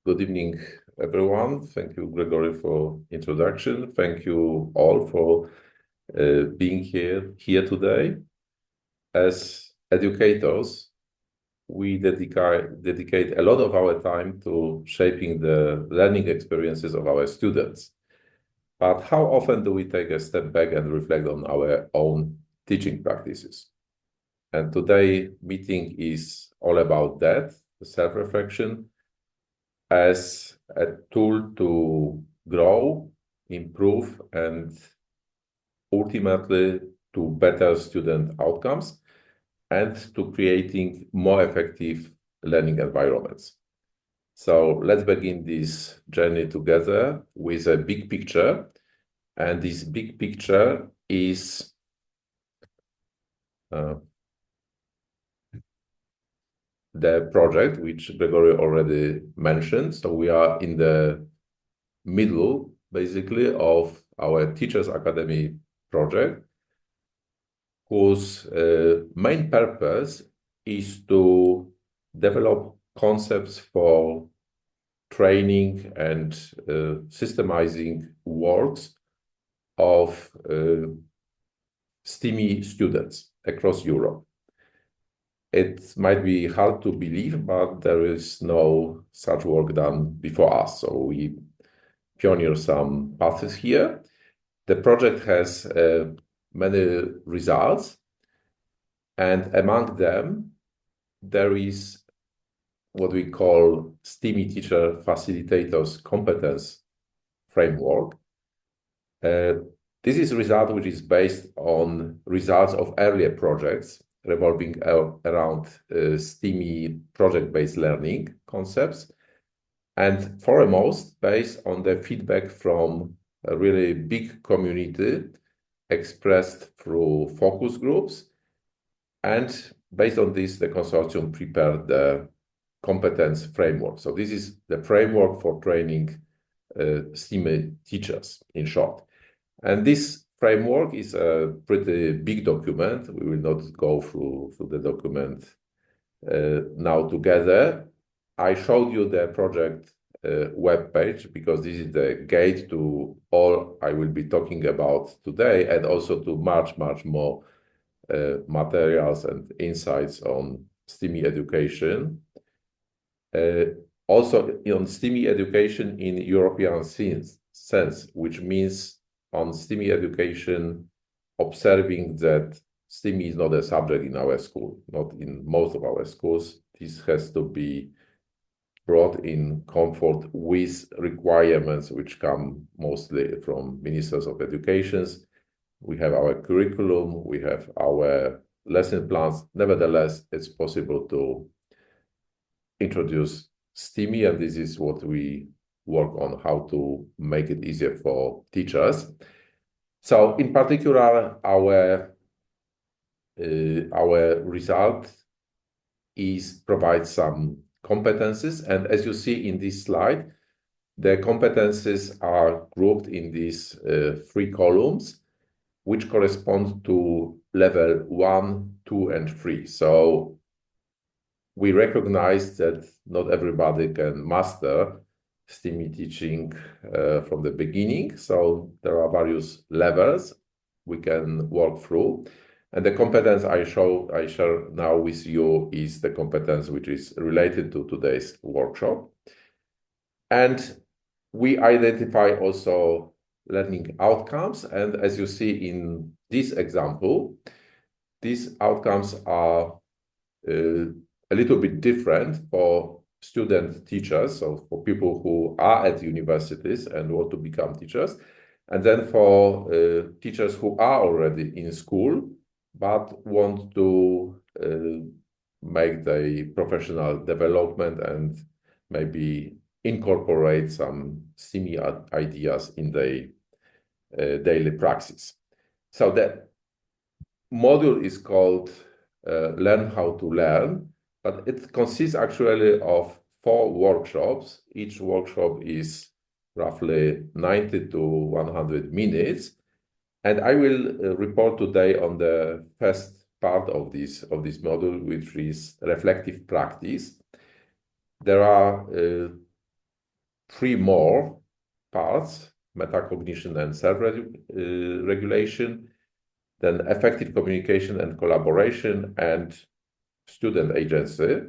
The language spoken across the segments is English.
Good evening, everyone. Thank you, Gregory, for introduction. Thank you all for being here today. As educators, we dedicate a lot of our time to shaping the learning experiences of our students. But how often do we take a step back and reflect on our own teaching practices? And today's meeting is all about that, self-reflection, as a tool to grow, improve, and ultimately to better student outcomes and to creating more effective learning environments. So let's begin this journey together with a big picture. And this big picture is the project, which Gregory already mentioned. So we are in the middle, basically, of our Teachers Academy project, whose main purpose is to develop concepts for training and systemizing works of STEAME students across Europe. It might be hard to believe, but there is no such work done before us. So we pioneer some paths here. The project has many results, and among them, there is what we call STEAME Teacher Facilitators Competence Framework. This is a result which is based on results of earlier projects revolving around STEAME project-based learning concepts, and foremost based on the feedback from a really big community expressed through focus groups. And based on this, the consortium prepared the competence framework. So this is the framework for training STEAM teachers, in short. And this framework is a pretty big document. We will not go through the document now together. I showed you the project webpage because this is the gate to all I will be talking about today, and also to much more materials and insights on STEAME education. Also on STEAME education in European sense, which means on STEAME education, observing that STEAME is not a subject in our school, not in most of our schools. This has to be brought in comfort with requirements which come mostly from ministers of education. We have our curriculum, we have our lesson plans. Nevertheless, it's possible to introduce STEAME, and this is what we work on, how to make it easier for teachers. So in particular, our result is provide some competences, and as you see in this slide, the competences are grouped in these three columns, which correspond to level 1, 2, and 3. So we recognize that not everybody can master STEAME teaching from the beginning. So there are various levels we can work through. And the competence I share now with you is the competence which is related to today's workshop. And we identify also learning outcomes. And as you see in this example, these outcomes are a little bit different for student teachers, so for people who are at universities and want to become teachers, and then for teachers who are already in school but want to make the professional development and maybe incorporate some STEAME ideas in their daily practice. So the module is called Learn How to Learn, but it consists actually of 4 workshops. Each workshop is roughly 90 to 100 minutes. And I will report today on the first part of this module, which is reflective practice. There are three more parts: metacognition and self-regulation, then effective communication and collaboration, and student agency.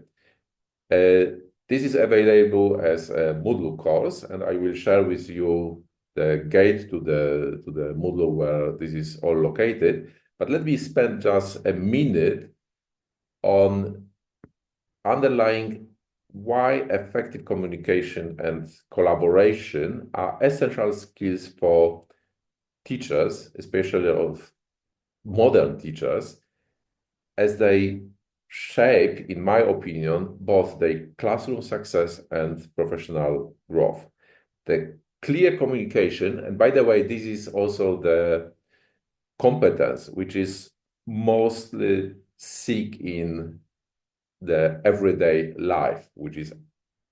This is available as a Moodle course, and I will share with you the gate to the Moodle where this is all located. But let me spend just a minute on underlying why effective communication and collaboration are essential skills for teachers, especially of modern teachers, as they shape, in my opinion, both their classroom success and professional growth. The clear communication, and by the way, this is also the competence which is mostly seek in the everyday life, which is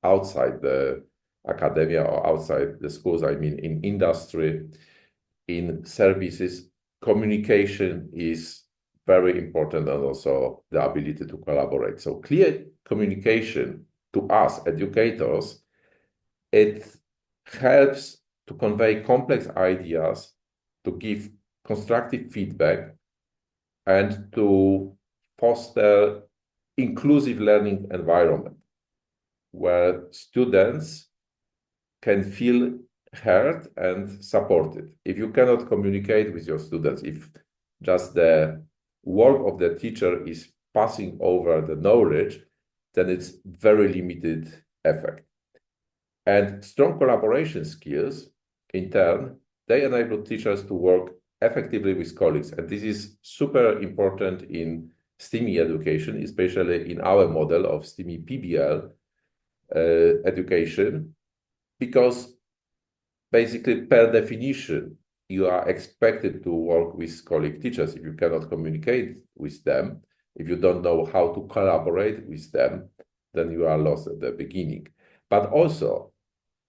outside the academia or outside the schools. I mean, in industry, in services, communication is very important, and also the ability to collaborate. So clear communication to us educators, it helps to convey complex ideas, to give constructive feedback, and to foster inclusive learning environment where students can feel heard and supported. If you cannot communicate with your students, if just the work of the teacher is passing over the knowledge, then it's very limited effect. And strong collaboration skills, in turn, they enable teachers to work effectively with colleagues. And this is super important in STEAME education, especially in our model of STEAME PBL education, because basically, per definition, you are expected to work with colleague teachers. If you cannot communicate with them, if you don't know how to collaborate with them, then you are lost at the beginning. But also,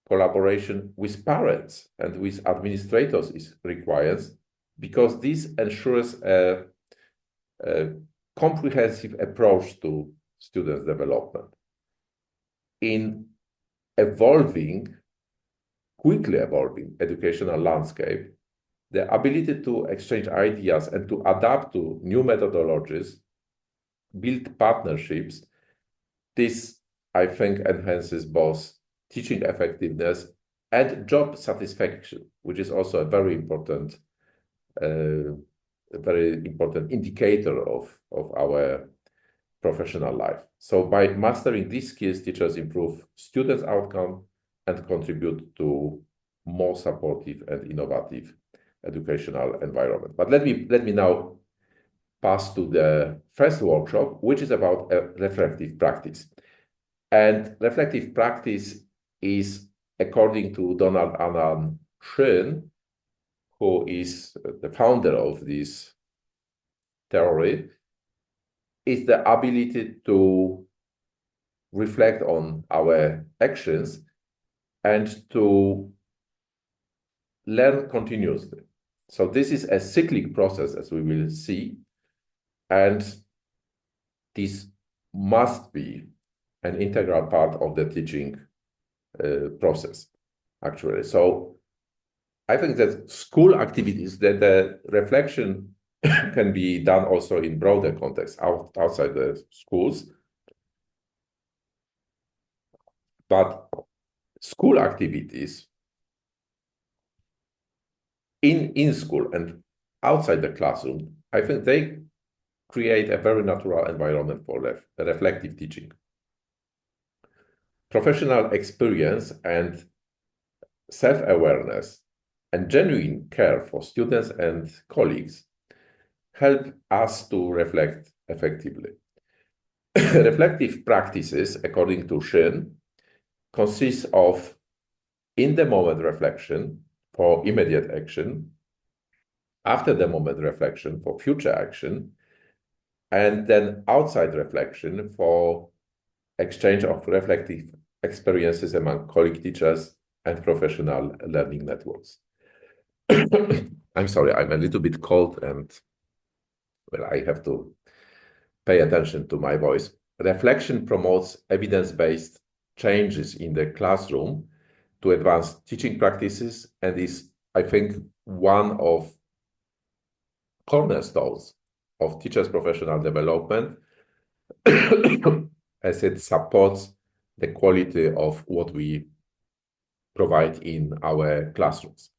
collaboration with parents and with administrators is required, because this ensures a comprehensive approach to students' development. In quickly evolving educational landscape, the ability to exchange ideas and to adapt to new methodologies, build partnerships, this, I think, enhances both teaching effectiveness and job satisfaction, which is also a very important indicator of our professional life. So by mastering these skills, teachers improve students' outcome and contribute to more supportive and innovative educational environment. But let me now pass to the first workshop, which is about a reflective practice. And reflective practice is, according to Donald Annan Schoen, who is the founder of this theory, is the ability to reflect on our actions and to learn continuously. So this is a cyclic process, as we will see, and this must be an integral part of the teaching process, actually. So I think that school activities, that the reflection can be done also in broader context outside the schools. But school activities in school and outside the classroom, I think they create a very natural environment for reflective teaching. Professional experience and self-awareness and genuine care for students and colleagues help us to reflect effectively. Reflective practices, according to Schoen, consist of in-the-moment reflection for immediate action, after-the-moment reflection for future action, and then outside reflection for exchange of reflective experiences among colleague teachers and professional learning networks. I'm sorry, I'm a little bit cold and, well, I have to pay attention to my voice. Reflection promotes evidence-based changes in the classroom to advanced teaching practices and is, I think, one of cornerstones of teachers' professional development as it supports the quality of what we provide in our classrooms.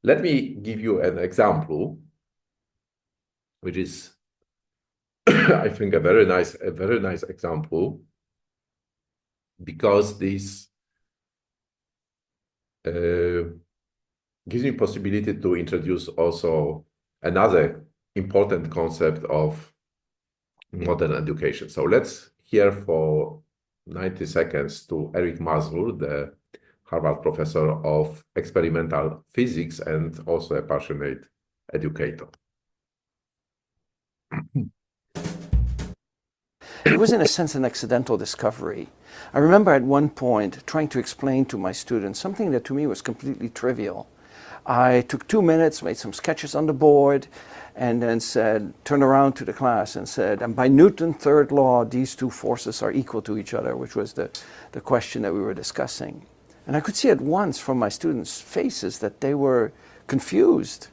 Let me give you an example, which is, I think, a very nice example, because this gives me possibility to introduce also another important concept of modern education. So let's hear for 90 seconds to Eric Mazur, the Harvard professor of experimental physics and also a passionate educator. It was, in a sense, an accidental discovery. I remember at one point trying to explain to my students something that to me was completely trivial. I took 2 minutes, made some sketches on the board, and then turned around to the class and said, and by Newton's third law, these two forces are equal to each other, which was the question that we were discussing. And I could see at once from my students' faces that they were confused.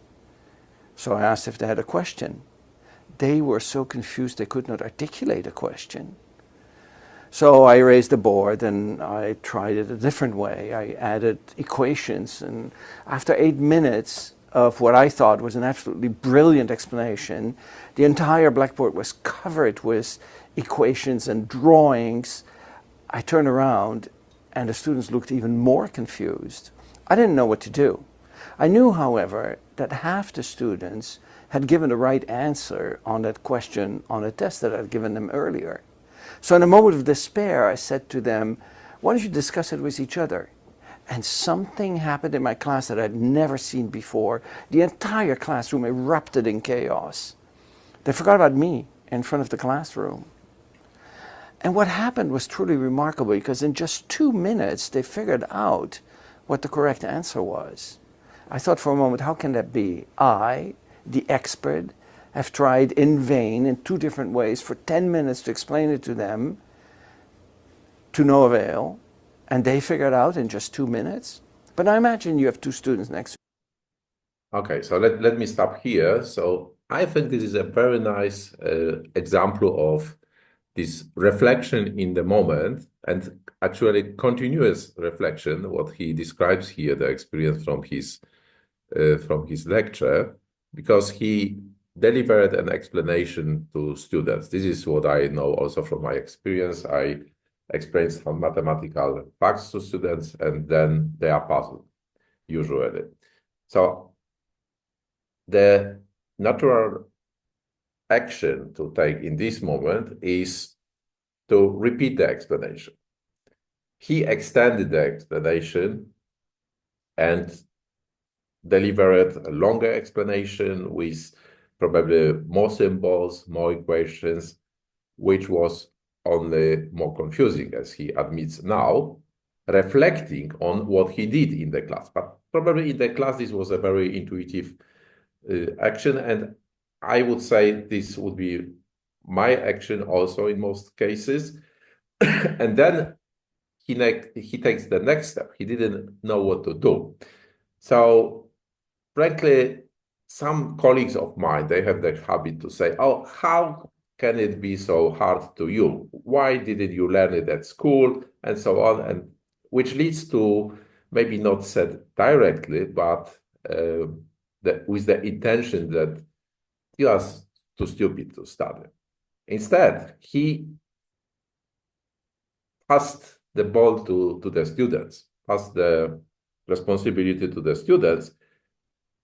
So I asked if they had a question. They were so confused they could not articulate a question. So I raised the board and I tried it a different way. I added equations, and after 8 minutes of what I thought was an absolutely brilliant explanation, the entire blackboard was covered with equations and drawings. I turned around and the students looked even more confused. I didn't know what to do. I knew, however, that half the students had given the right answer on that question on a test that I'd given them earlier. So in a moment of despair, I said to them, why don't you discuss it with each other? And something happened in my class that I'd never seen before. The entire classroom erupted in chaos. They forgot about me in front of the classroom. And what happened was truly remarkable, because in just 2 minutes, they figured out what the correct answer was. I thought for a moment, how can that be? I, the expert, have tried in vain in 2 different ways for 10 minutes to explain it to them, to no avail, and they figured out in just 2 minutes. But I imagine you have 2 students next to you. Okay, so let me stop here. So I think this is a very nice example of this reflection in the moment, and actually continuous reflection, what he describes here, the experience from his lecture, because he delivered an explanation to students. This is what I know also from my experience. I explain some mathematical facts to students, and then they are puzzled, usually. So the natural action to take in this moment is to repeat the explanation. He extended the explanation and delivered a longer explanation with probably more symbols, more equations, which was only more confusing, as he admits now, reflecting on what he did in the class. But probably in the class, this was a very intuitive action, and I would say this would be my action also in most cases. And then he takes the next step. He didn't know what to do. So frankly, some colleagues of mine, they have the habit to say, oh, how can it be so hard to you? Why didn't you learn it at school? And so on, and which leads to, maybe not said directly, but with the intention that you are too stupid to study. Instead, he passed the ball to the students, passed the responsibility to the students,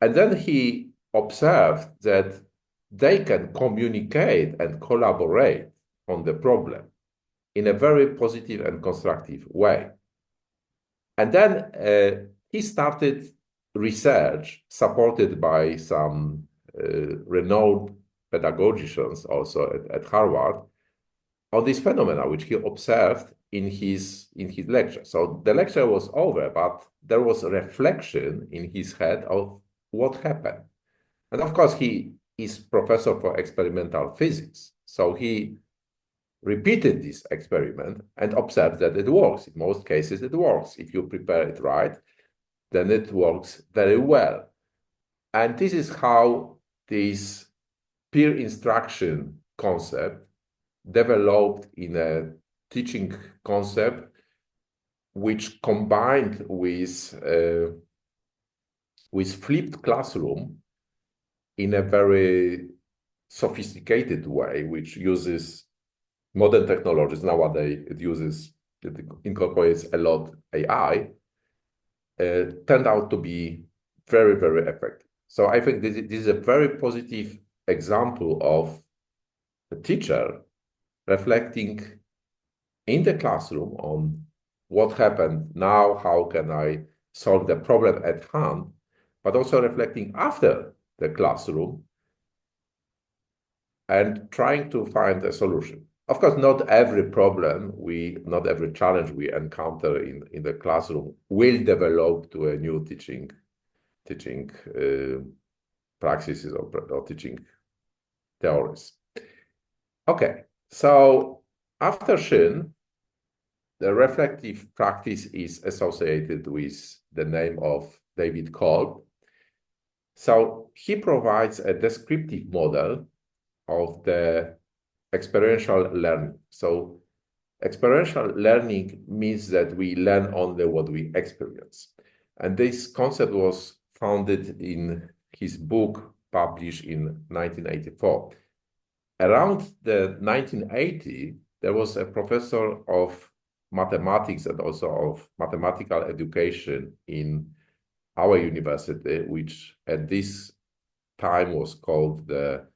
and then he observed that they can communicate and collaborate on the problem in a very positive and constructive way. And then he started research supported by some renowned pedagogicians also at Harvard on this phenomena, which he observed in his lecture. So the lecture was over, but there was a reflection in his head of what happened. And of course, he is professor for experimental physics. So he repeated this experiment and observed that it works. In most cases, it works. If you prepare it right, then it works very well. And this is how this peer instruction concept developed in a teaching concept which combined with flipped classroom in a very sophisticated way, which uses modern technologies. Nowadays, it incorporates a lot AI, turned out to be very, very effective. So I think this is a very positive example of a teacher reflecting in the classroom on what happened now, how can I solve the problem at hand, but also reflecting after the classroom and trying to find a solution. Of course, not every challenge we encounter in the classroom will develop to a new teaching practices or teaching theories. Okay, so after Shin, the reflective practice is associated with the name of David Kolb. So he provides a descriptive model of the experiential learning. So experiential learning means that we learn only what we experience. And this concept was founded in his book published in 1984. Around the 1980, there was a professor of mathematics and also of mathematical education in our university, which at this time was called the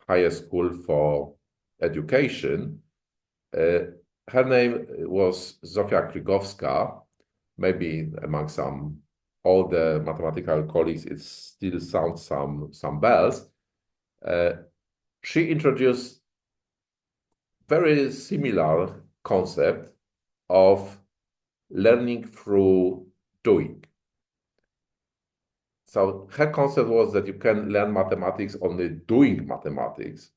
Higher School for Education. Her name was Zofia Krygowska. Maybe among some older mathematical colleagues, it still sounds some bells. She introduced very similar concept of learning through doing. So her concept was that you can learn mathematics only doing mathematics,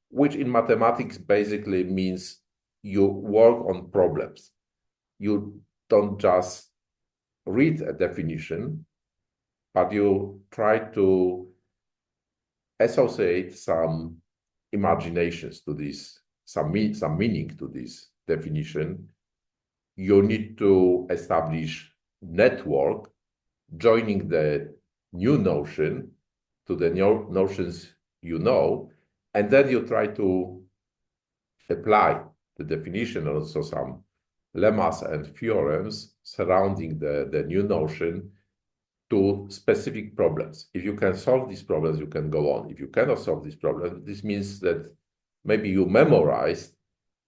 which in mathematics basically means you work on problems. You don't just read a definition, but you try to associate some imaginations to this, some meaning to this definition. You need to establish network, joining the new notion to the new notions you know, and then you try to apply the definition, also some lemmas and theorems surrounding the new notion to specific problems. If you can solve these problems, you can go on. If you cannot solve these problems, this means that maybe you memorized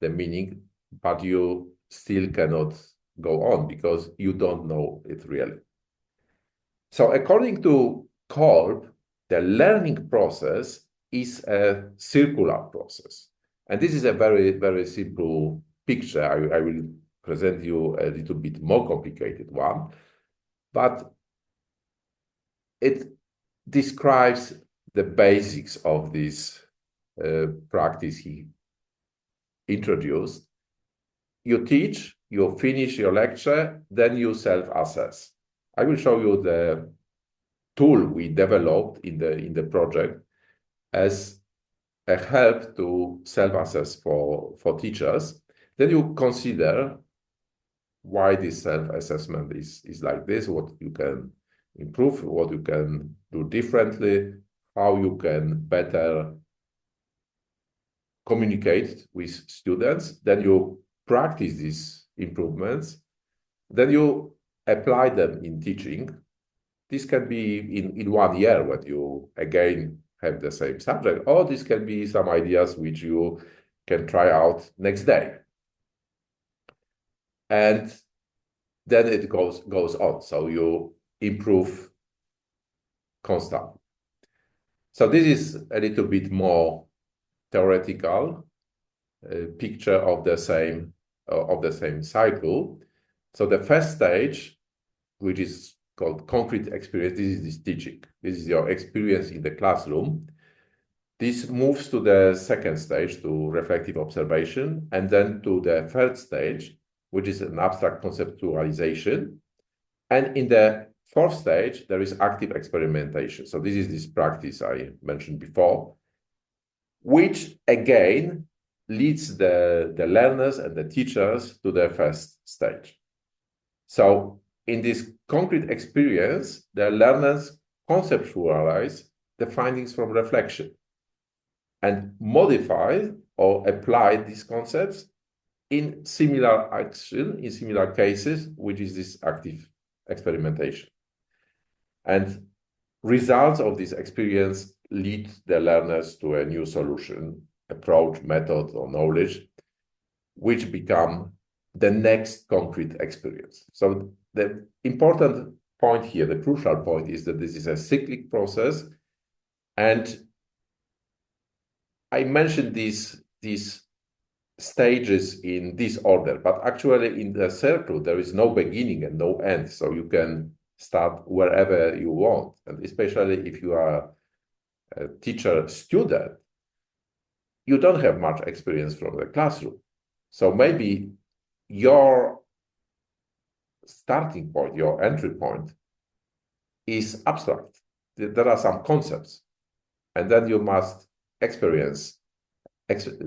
the meaning, but you still cannot go on because you don't know it really. So according to Kolb, the learning process is a circular process. And this is a very, very simple picture. I will present you a little bit more complicated one, but it describes the basics of this practice he introduced. You teach, you finish your lecture, then you self-assess. I will show you the tool we developed in the project as a help to self-assess for teachers. Then you consider why this self-assessment is like this, what you can improve, what you can do differently, how you can better communicate with students. Then you practice these improvements. Then you apply them in teaching. This can be in 1 year when you again have the same subject, or this can be some ideas which you can try out next day. And then it goes on. So you improve constantly. So this is a little bit more theoretical picture of the same cycle. So the first stage, which is called concrete experience, this is this teaching. This is your experience in the classroom. This moves to the second stage, to reflective observation, and then to the third stage, which is an abstract conceptualization. And in the fourth stage, there is active experimentation. So this is this practice I mentioned before, which again leads the learners and the teachers to the first stage. So in this concrete experience, the learners conceptualize the findings from reflection and modify or apply these concepts in similar action, in similar cases, which is this active experimentation. And results of this experience lead the learners to a new solution, approach, method, or knowledge, which become the next concrete experience. So the important point here, the crucial point, is that this is a cyclic process. And I mentioned these stages in this order, but actually in the circle, there is no beginning and no end. So you can start wherever you want. And especially if you are a teacher student, you don't have much experience from the classroom. So maybe your starting point, your entry point is abstract. There are some concepts, and then you must experience,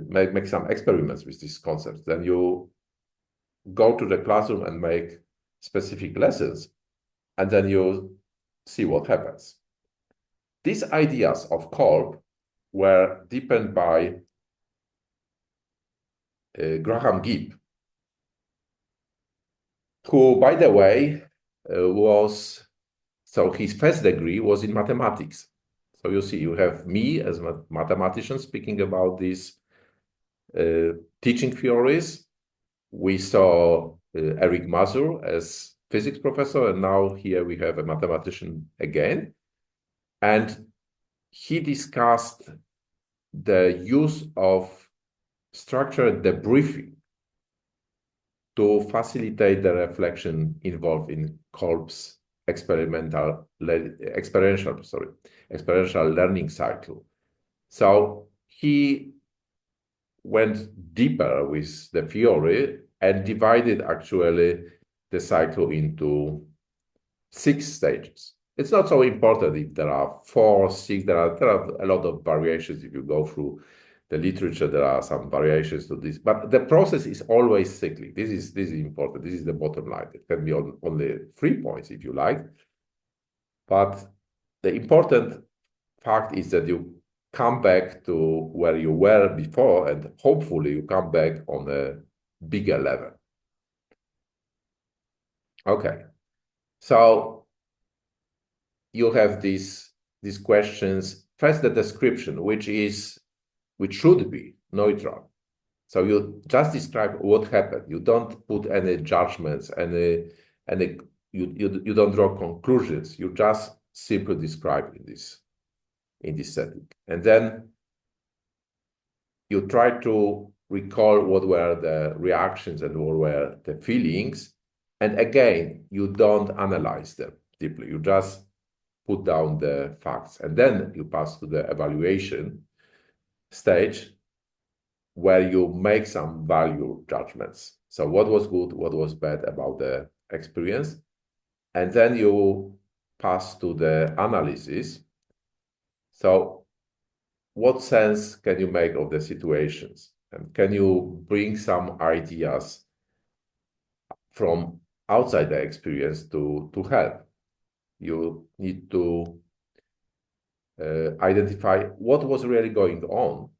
make some experiments with these concepts. Then you go to the classroom and make specific lessons, and then you see what happens. These ideas of Kolb were deepened by Graham Gibb, who, by the way, his first degree was in mathematics. So you see, you have me as a mathematician speaking about these teaching theories. We saw Eric Mazur as physics professor, and now here we have a mathematician again. And he discussed the use of structured debriefing to facilitate the reflection involved in Kolb's experiential learning cycle. So he went deeper with the theory and divided actually the cycle into 6 stages. It's not so important if there are 4, 6, there are a lot of variations. If you go through the literature, there are some variations to this, but the process is always cyclic. This is important. This is the bottom line. It can be only 3 points if you like, but the important fact is that you come back to where you were before, and hopefully you come back on a bigger level. Okay, so you have these questions. First, the description, which should be neutral. So you just describe what happened. You don't put any judgments, you don't draw conclusions. You just simply describe in this setting. And then you try to recall what were the reactions and what were the feelings. And again, you don't analyze them deeply. You just put down the facts. And then you pass to the evaluation stage, where you make some value judgments. So what was good, what was bad about the experience? And then you pass to the analysis. So what sense can you make of the situations? And can you bring some ideas from outside the experience to help? You need to identify what was really going on.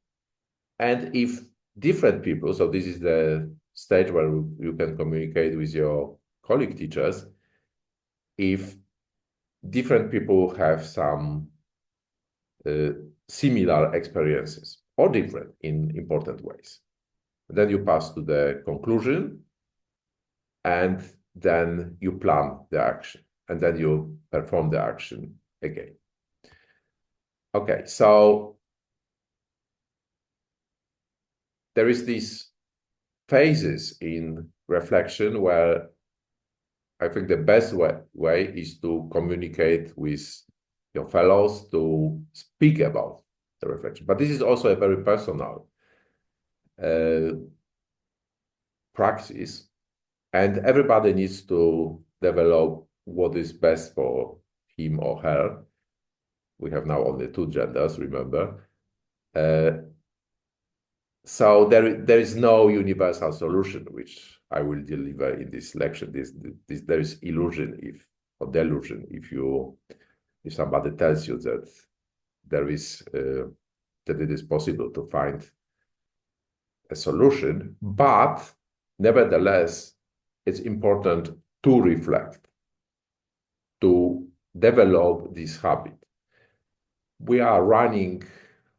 And if different people, so this is the stage where you can communicate with your colleague teachers, if different people have some similar experiences or different in important ways. Then you pass to the conclusion, and then you plan the action, and then you perform the action again. Okay, so there is these phases in reflection where I think the best way is to communicate with your fellows, to speak about the reflection. But this is also a very personal practice, and everybody needs to develop what is best for him or her. We have now only two genders, remember. So there is no universal solution which I will deliver in this lecture. There is illusion or delusion if somebody tells you that there is that it is possible to find a solution, but nevertheless, it's important to reflect, to develop this habit. We are running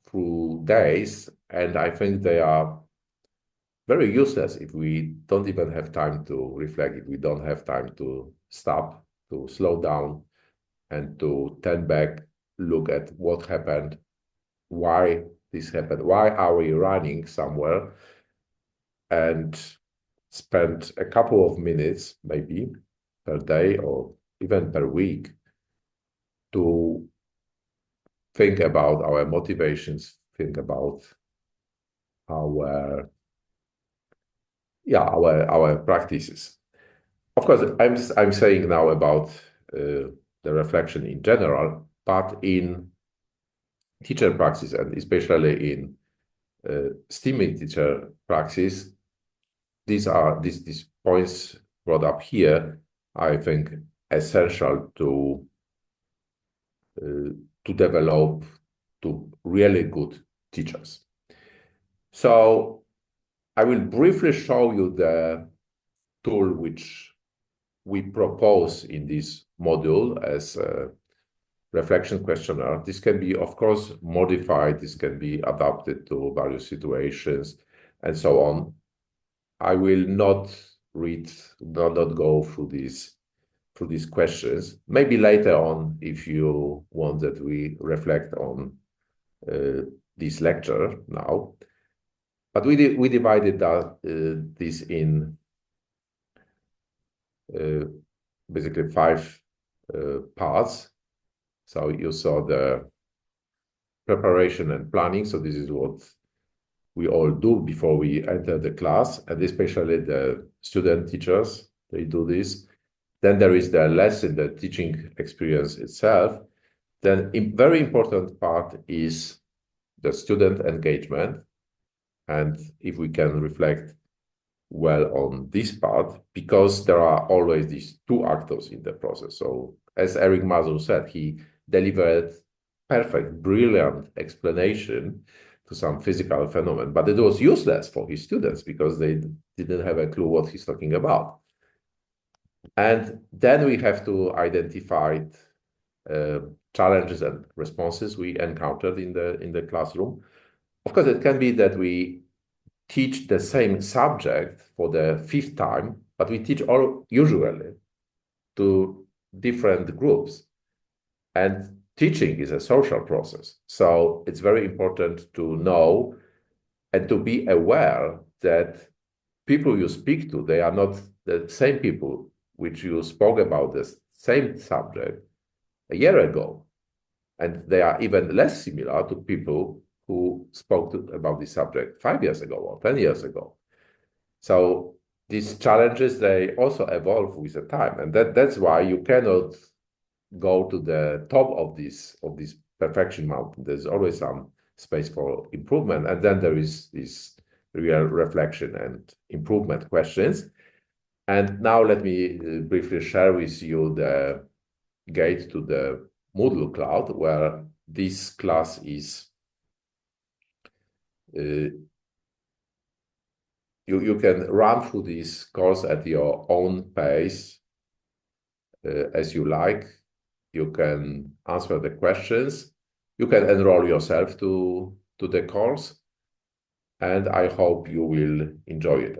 through days, and I think they are very useless if we don't even have time to reflect, if we don't have time to stop, to slow down, and to turn back, look at what happened, why this happened, why are we running somewhere, and spend a couple of minutes, maybe per day or even per week, to think about our motivations, think about our practices. Of course, I'm saying now about the reflection in general, but in teacher practice, and especially in STEAME teacher practice, these points brought up here, I think, essential to develop to really good teachers. So I will briefly show you the tool which we propose in this module as a reflection questionnaire. This can be, of course, modified. This can be adapted to various situations and so on. I will not go through these questions. Maybe later on, if you want that we reflect on this lecture now. But we divided this in basically 5 parts. So you saw the preparation and planning. So this is what we all do before we enter the class, and especially the student teachers, they do this. Then there is the lesson, the teaching experience itself. Then a very important part is the student engagement. And if we can reflect well on this part, because there are always these 2 actors in the process. So as Eric Mazur said, he delivered perfect, brilliant explanation to some physical phenomenon, but it was useless for his students because they didn't have a clue what he's talking about. And then we have to identify challenges and responses we encountered in the classroom. Of course, it can be that we teach the same subject for the 5th time, but we teach usually to different groups. And teaching is a social process. So it's very important to know and to be aware that people you speak to, they are not the same people which you spoke about the same subject a year ago. And they are even less similar to people who spoke about this subject 5 years ago or 10 years ago. So these challenges, they also evolve with the time. And that's why you cannot go to the top of this perfection mountain. There's always some space for improvement. And then there is this real reflection and improvement questions. And now let me briefly share with you the gate to the Moodle Cloud, where this class is you can run through this course at your own pace as you like. You can answer the questions. You can enroll yourself to the course. And I hope you will enjoy it.